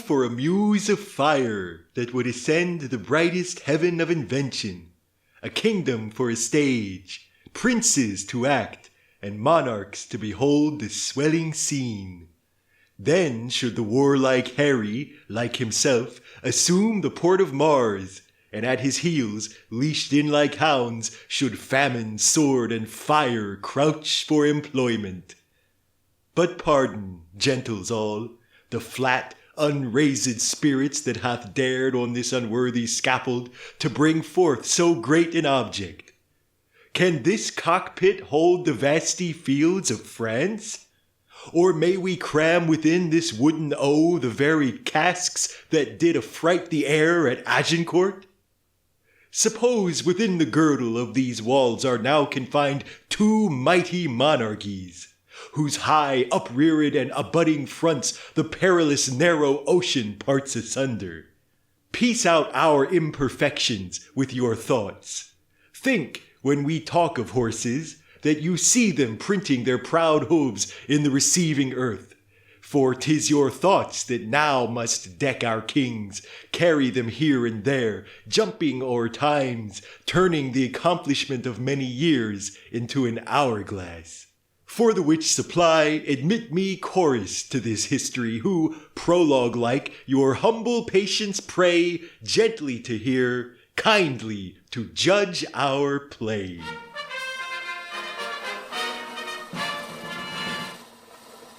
for a muse of fire that would ascend the brightest heaven of invention, a kingdom for a stage, princes to act, and monarchs to behold the swelling scene. Then should the warlike Harry, like himself, assume the port of Mars, and at his heels, leashed in like hounds, should famine, sword, and fire crouch for employment. But pardon, gentles all, the flat, unraised spirits that hath dared on this unworthy scaffold to bring forth so great an object. Can this cockpit hold the vasty fields of France? Or may we cram within this wooden O the very casks that did affright the air at Agincourt? Suppose within the girdle of these walls are now confined two mighty monarchies, whose high upreared and abutting fronts the perilous narrow ocean parts asunder. Piece out our imperfections with your thoughts. Think, when we talk of horses, that you see them printing their proud hooves in the receiving earth. For 'tis your thoughts that now must deck our kings, carry them here and there, jumping o'er times, turning the accomplishment of many years into an hourglass. For the which supply admit me chorus to this history, who, prologue-like, your humble patience pray, gently to hear, kindly to judge our play.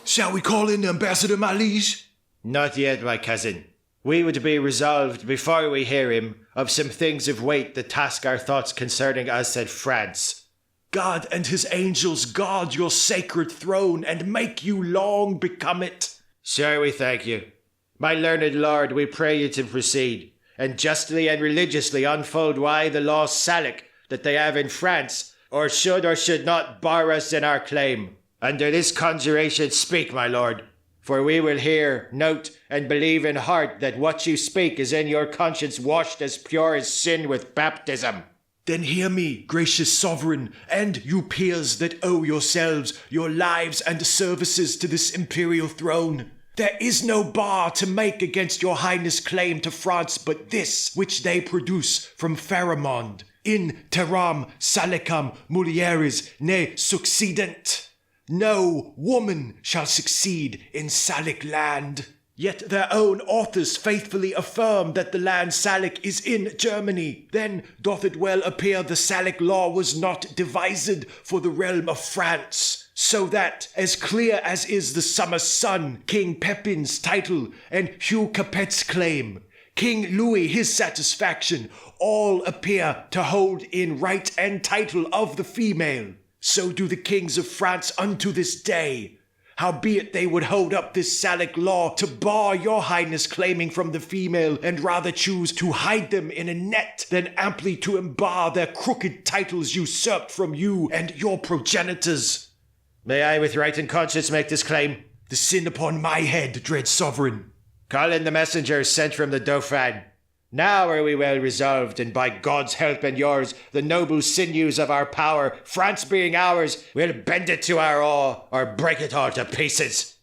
Shall we call in the ambassador, my liege? Not yet, my cousin. We would be resolved, before we hear him, of some things of weight that task our thoughts concerning us at France. God and his angels guard your sacred throne, and make you long become it. Sir, we thank you. My learned lord, we pray you to proceed, and justly and religiously unfold why the law Salic that they have in France, or should not bar us in our claim. Under this conjuration speak, my lord, for we will hear, note, and believe in heart that what you speak is in your conscience washed as pure as sin with baptism. Then hear me, gracious sovereign, and you peers that owe yourselves, your lives and services to this imperial throne. There is no bar to make against your highness' claim to France but this which they produce from Pharamond. In terram salicam mulieris ne succident. No woman shall succeed in Salic land. Yet their own authors faithfully affirm that the land Salic is in Germany. Then doth it well appear the Salic law was not devised for the realm of France. So that, as clear as is the summer sun, King Pepin's title and Hugh Capet's claim, King Louis his satisfaction, all appear to hold in right and title of the female. So do the kings of France unto this day. Howbeit they would hold up this Salic law to bar your highness claiming from the female, and rather choose to hide them in a net than amply to embar their crooked titles usurped from you and your progenitors. May I with right and conscience make this claim? The sin upon my head, dread sovereign. Call in the messengers sent from the Dauphin. Now are we well resolved, and by God's help and yours, the noble sinews of our power, France being ours, will bend it to our awe, or break it all to pieces.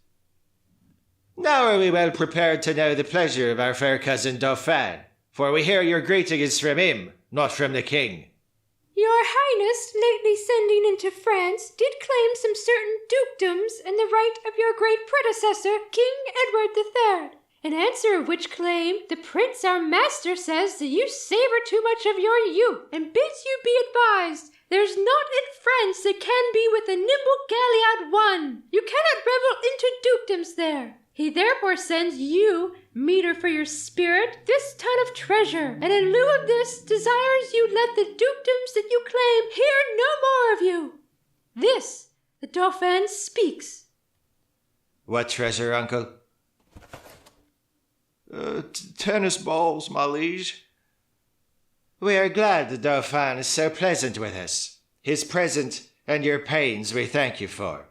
Now are we well prepared to know the pleasure of our fair cousin Dauphin, for we hear your greeting is from him, not from the king. Your highness, lately sending into France, did claim some certain dukedoms and the right of your great predecessor, King Edward III. In answer of which claim, the prince our master says that you savor too much of your youth, and bids you be advised, there's naught in France that can be with a nimble galliot one. You cannot revel into dukedoms there. He therefore sends you, meter for your spirit, this ton of treasure, and in lieu of this desires you let the dukedoms that you claim hear no more of you. This the Dauphin speaks. What treasure, uncle? Tennis balls, my liege. We are glad the Dauphin is so pleasant with us. His present and your pains we thank you for.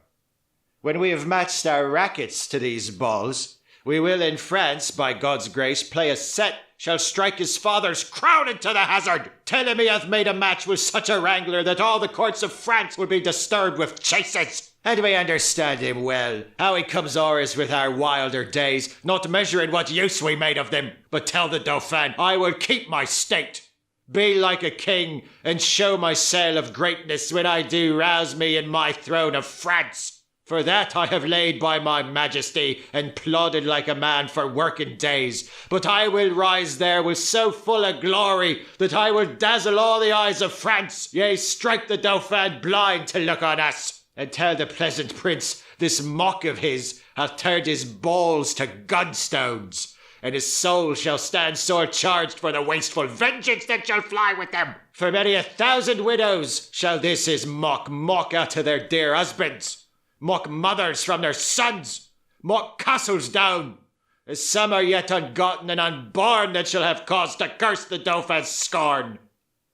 When we have matched our rackets to these balls, we will in France, by God's grace, play a set shall strike his father's crown into the hazard. Tell him he hath made a match with such a wrangler that all the courts of France will be disturbed with chases. How do we understand him well? How he comes o'er us with our wilder days, not measuring what use we made of them, but tell the Dauphin I will keep my state, be like a king, and show my sail of greatness when I do rouse me in my throne of France. For that I have laid by my majesty, and plodded like a man for working days. But I will rise there with so full a glory, that I will dazzle all the eyes of France, yea, strike the Dauphin blind to look on us, and tell the pleasant prince this mock of his hath turned his balls to gunstones, and his soul shall stand sore charged for the wasteful vengeance that shall fly with them. For many 1,000 widows shall this his mock out to their dear husbands, mock mothers from their sons, mock castles down, as some are yet ungotten and unborn that shall have cause to curse the Dauphin's scorn.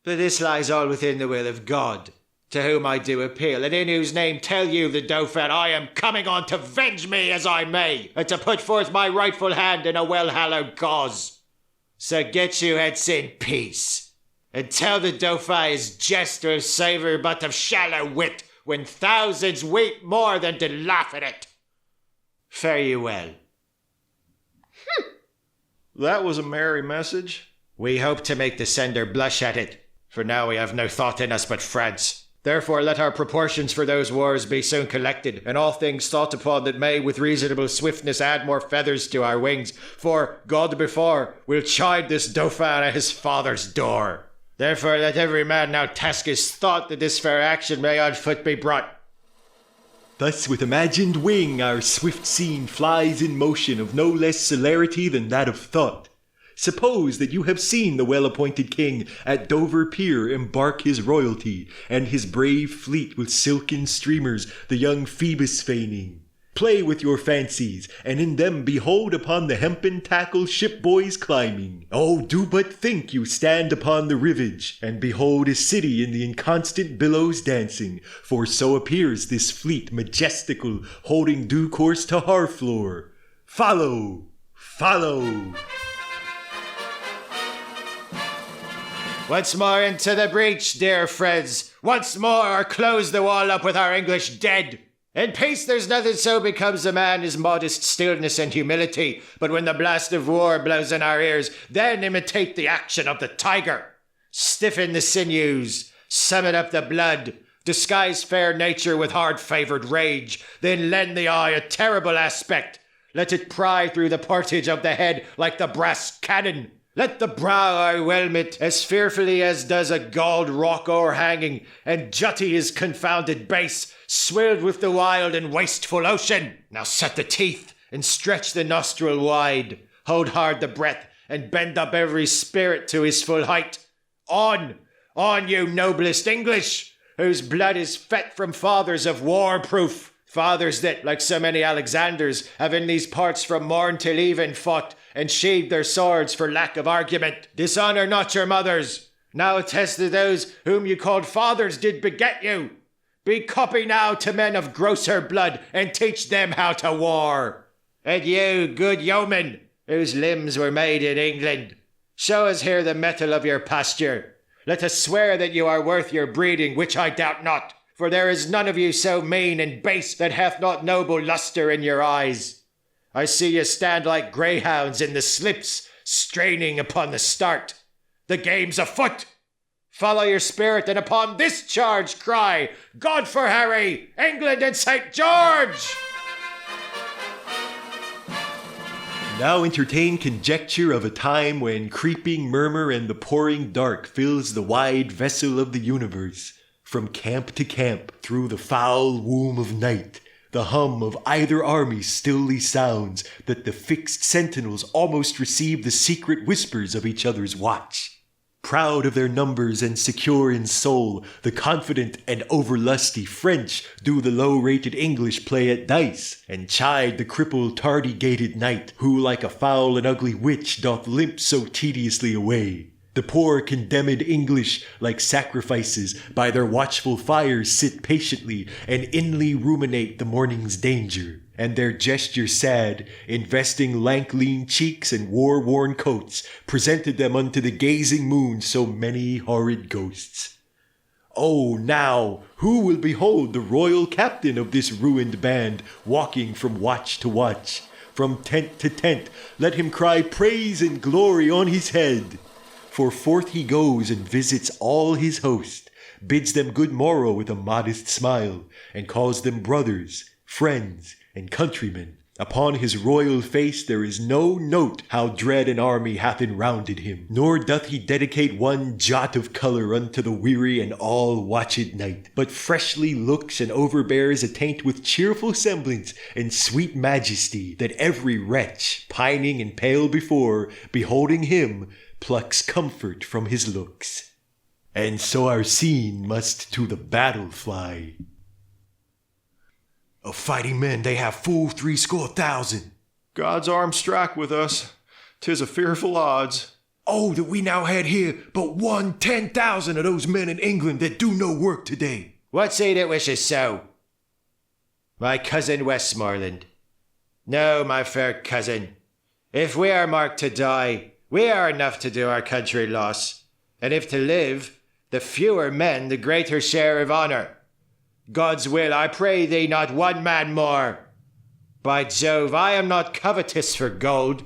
But this lies all within the will of God, to whom I do appeal, and in whose name tell you the Dauphin I am coming on to venge me as I may, and to put forth my rightful hand in a well-hallowed cause. So get you hence in peace, and tell the Dauphin his jest will savour but of shallow wit, when thousands weep more than to laugh at it. Fare you well. That was a merry message. We hope to make the sender blush at it, for now we have no thought in us but France. Therefore let our proportions for those wars be soon collected, and all things thought upon that may with reasonable swiftness add more feathers to our wings, for, God before, we'll chide this Dauphin at his father's door. Therefore let every man now task his thought that this fair action may on foot be brought. Thus with imagined wing our swift scene flies in motion of no less celerity than that of thought. Suppose that you have seen the well-appointed king at Dover pier embark his royalty, and his brave fleet with silken streamers the young Phoebus feigning. Play with your fancies, and in them behold upon the hempen tackle ship-boys climbing. Oh, do but think you stand upon the rivage, and behold a city in the inconstant billows dancing, for so appears this fleet majestical, holding due course to Harfleur. Follow! Follow! Once more into the breach, dear friends. Once more, or close the wall up with our English dead. In peace there's nothing so becomes a man as modest stillness and humility, but when the blast of war blows in our ears, then imitate the action of the tiger. Stiffen the sinews, summon up the blood, disguise fair nature with hard-favoured rage, then lend the eye a terrible aspect. Let it pry through the portage of the head like the brass cannon. Let the brow o'erwhelm it as fearfully as does a galled rock o'erhanging, and jutty his confounded base, swilled with the wild and wasteful ocean. Now set the teeth, and stretch the nostril wide, hold hard the breath, and bend up every spirit to his full height. On, you noblest English, whose blood is fet from fathers of war-proof, fathers that, like so many Alexanders, have in these parts from morn till even fought, and sheathed their swords for lack of argument. Dishonour not your mothers. Now attest to those whom you called fathers did beget you. Be copy now to men of grosser blood, and teach them how to war. And you, good yeomen, whose limbs were made in England, show us here the metal of your pasture. Let us swear that you are worth your breeding, which I doubt not, for there is none of you so mean and base that hath not noble lustre in your eyes. I see you stand like greyhounds in the slips, straining upon the start. The game's afoot. Follow your spirit, and upon this charge cry, God for Harry, England and St. George! Now entertain conjecture of a time when creeping murmur and the pouring dark fills the wide vessel of the universe. From camp to camp, through the foul womb of night, the hum of either army stilly sounds, that the fixed sentinels almost receive the secret whispers of each other's watch. Proud of their numbers and secure in soul, the confident and overlusty French do the low-rated English play at dice, and chide the crippled tardy-gated knight, who like a foul and ugly witch doth limp so tediously away. The poor condemned English, like sacrifices, by their watchful fires sit patiently, and inly ruminate the morning's danger. And their gesture sad, investing lank lean cheeks and war-worn coats, presented them unto the gazing moon so many horrid ghosts. Oh, now, who will behold the royal captain of this ruined band, walking from watch to watch, from tent to tent? Let him cry praise and glory on his head. For forth he goes and visits all his host, bids them good morrow with a modest smile, and calls them brothers, friends, and countrymen. Upon his royal face there is no note how dread an army hath enrounded him, nor doth he dedicate one jot of colour unto the weary and all-watched night, but freshly looks and overbears a taint with cheerful semblance and sweet majesty, that every wretch, pining and pale before, beholding him, plucks comfort from his looks. And so our scene must to the battle fly. Of fighting men they have full 70,000. God's arm strike with us. 'Tis a fearful odds. Oh, that we now had here but 10,000 of those men in England that do no work today. What's he that wishes so? My cousin Westmoreland. No, my fair cousin. If we are marked to die, we are enough to do our country loss. And if to live, the fewer men, the greater share of honour. God's will, I pray thee, not one man more. By Jove, I am not covetous for gold,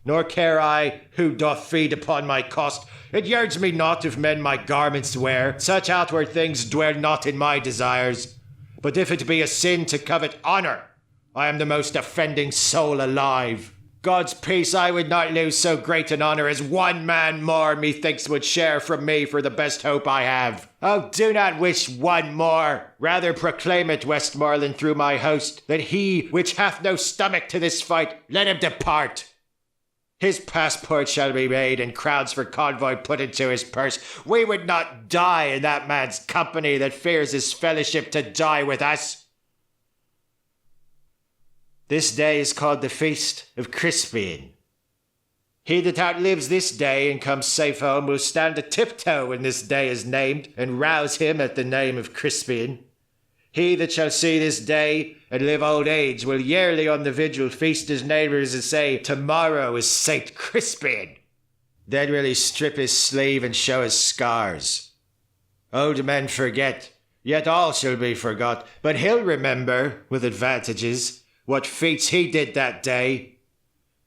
nor care I who doth feed upon my cost. It yearns me not if men my garments wear. Such outward things dwell not in my desires. But if it be a sin to covet honour, I am the most offending soul alive. God's peace, I would not lose so great an honour as one man more methinks would share from me for the best hope I have. Oh, do not wish one more. Rather proclaim it, Westmoreland, through my host, that he which hath no stomach to this fight, let him depart. His passport shall be made, and crowns for convoy put into his purse. We would not die in that man's company that fears his fellowship to die with us. This day is called the Feast of Crispian. He that outlives this day and comes safe home will stand a tiptoe when this day is named, and rouse him at the name of Crispian. He that shall see this day and live old age will yearly on the vigil feast his neighbours and say, "Tomorrow is Saint Crispian." Then will he strip his sleeve and show his scars. Old men forget, yet all shall be forgot, but he'll remember, with advantages, what feats he did that day.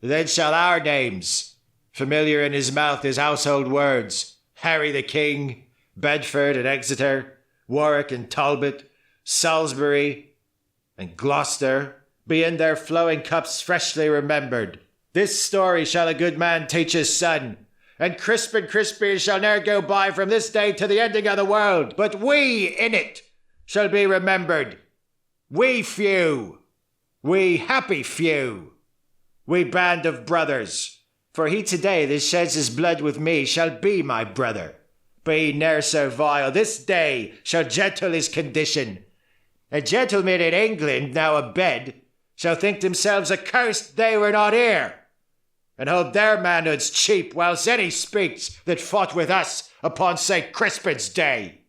Then shall our names, familiar in his mouth his household words, Harry the King, Bedford and Exeter, Warwick and Talbot, Salisbury and Gloucester, be in their flowing cups freshly remembered. This story shall a good man teach his son, and Crispin Crispian shall ne'er go by from this day to the ending of the world, but we in it shall be remembered. We few. We happy few, we band of brothers, for he today that sheds his blood with me shall be my brother. Be ne'er so vile, this day shall gentle his condition. And gentlemen in England now abed shall think themselves accursed they were not here, and hold their manhoods cheap whilst any speaks that fought with us upon St. Crispin's day.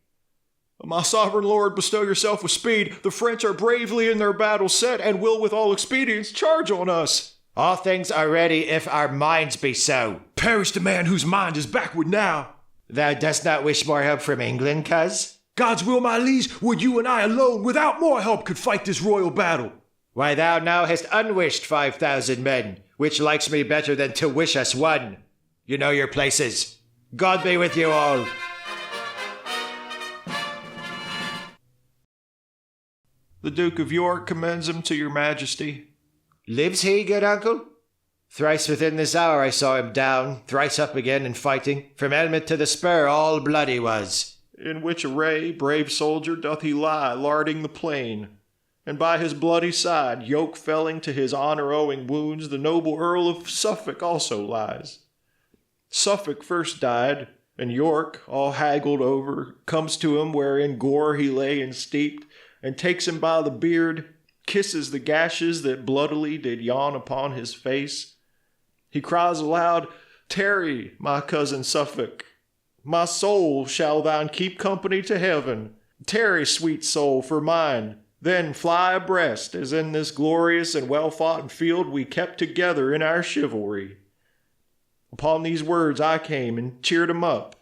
My sovereign lord, bestow yourself with speed. The French are bravely in their battle set, and will with all expedience charge on us. All things are ready if our minds be so. Perish the man whose mind is backward now. Thou dost not wish more help from England, coz? God's will, my liege, would you and I alone, without more help, could fight this royal battle. Why, thou now hast unwished 5,000 men, which likes me better than to wish us one. You know your places. God be with you all. The Duke of York commends him to your majesty. Lives he, good uncle? Thrice within this hour I saw him down, thrice up again and fighting. From helmet to the spur all blood he was. In which array, brave soldier, doth he lie, larding the plain. And by his bloody side, yoke felling to his honour-owing wounds, the noble Earl of Suffolk also lies. Suffolk first died, and York, all haggled over, comes to him where in gore he lay ensteeped, and takes him by the beard, kisses the gashes that bloodily did yawn upon his face. He cries aloud, "Tarry, my cousin Suffolk, my soul shall thine keep company to heaven. Tarry, sweet soul, for mine, then fly abreast, as in this glorious and well-foughten field we kept together in our chivalry." Upon these words I came and cheered him up.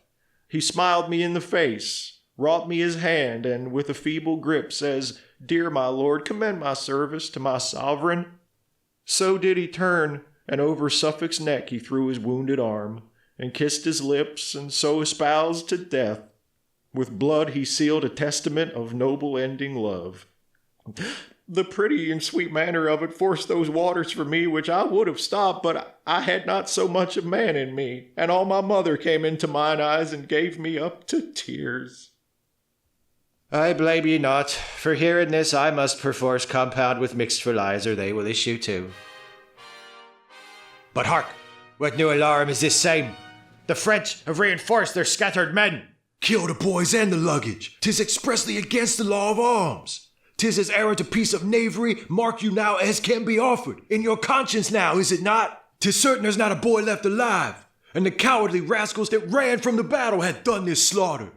He smiled me in the face, wrought me his hand, and with a feeble grip says, "Dear my lord, commend my service to my sovereign." So did he turn, and over Suffolk's neck he threw his wounded arm, and kissed his lips, and so espoused to death. With blood he sealed a testament of noble ending love. The pretty and sweet manner of it forced those waters for me, which I would have stopped, but I had not so much of man in me, and all my mother came into mine eyes and gave me up to tears. I blame ye not, for hearing this I must perforce compound with mixed for lies, or they will issue too. But hark! What new alarm is this same? The French have reinforced their scattered men. Kill the boys and the luggage. 'Tis expressly against the law of arms. 'Tis as errant a piece of knavery, mark you now, as can be offered. In your conscience now, is it not? 'Tis certain there's not a boy left alive, and the cowardly rascals that ran from the battle had done this slaughter.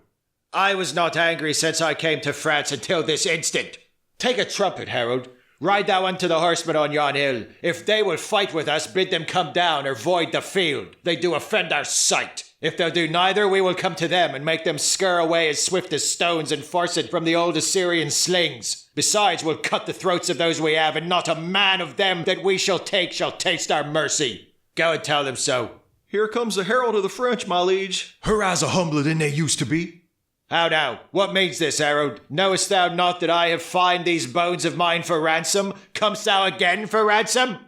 I was not angry since I came to France until this instant. Take a trumpet, herald. Ride thou unto the horsemen on yon hill. If they will fight with us, bid them come down or void the field. They do offend our sight. If they'll do neither, we will come to them and make them scur away as swift as stones and force it from the old Assyrian slings. Besides, we'll cut the throats of those we have, and not a man of them that we shall take shall taste our mercy. Go and tell them so. Here comes the herald of the French, my liege. Her eyes are humbler than they used to be. How now? What means this, herald? Knowest thou not that I have fined these bones of mine for ransom? Comest thou again for ransom?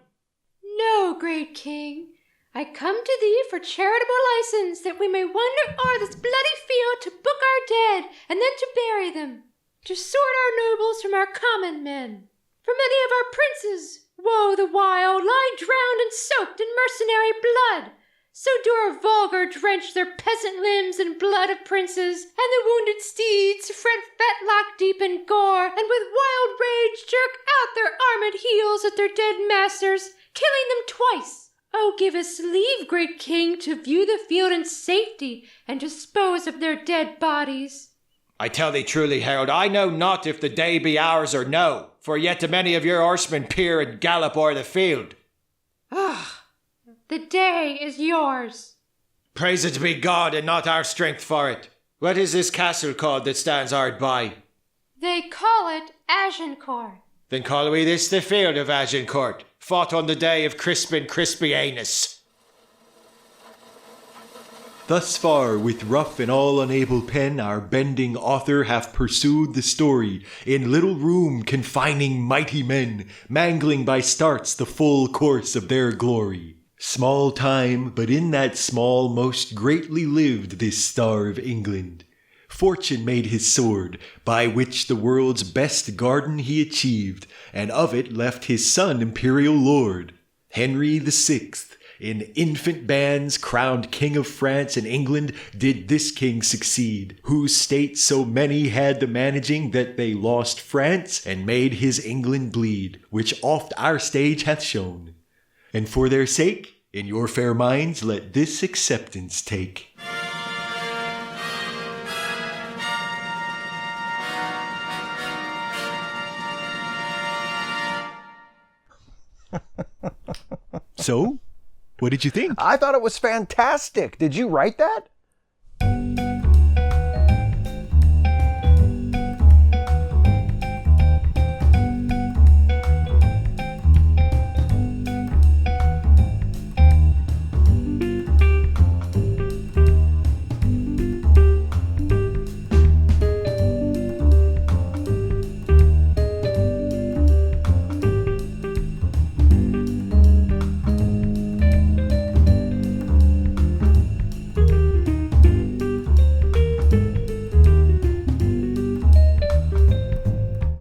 No, great king. I come to thee for charitable license, that we may wander o'er this bloody field to book our dead, and then to bury them, to sort our nobles from our common men. For many of our princes, woe the while, lie drowned and soaked in mercenary blood. So do our vulgar drench their peasant limbs in blood of princes, and the wounded steeds fret fetlock deep in gore, and with wild rage jerk out their armed heels at their dead masters, killing them twice. Oh, give us leave, great king, to view the field in safety, and dispose of their dead bodies. I tell thee truly, herald, I know not if the day be ours or no, for yet do many of your horsemen peer and gallop o'er the field. Ah, the day is yours. Praised be God, and not our strength for it. What is this castle called that stands hard by? They call it Agincourt. Then call we this the field of Agincourt, fought on the day of Crispin Crispianus. Thus far, with rough and all unable pen, our bending author hath pursued the story, in little room confining mighty men, mangling by starts the full course of their glory. Small time, but in that small most greatly lived this Star of England. Fortune made his sword, by which the world's best garden he achieved, and of it left his son imperial lord. Henry the Sixth, in infant bands crowned King of France and England, did this king succeed, whose state so many had the managing that they lost France and made his England bleed, which oft our stage hath shown. And for their sake, in your fair minds, let this acceptance take. So, what did you think? I thought it was fantastic. Did you write that?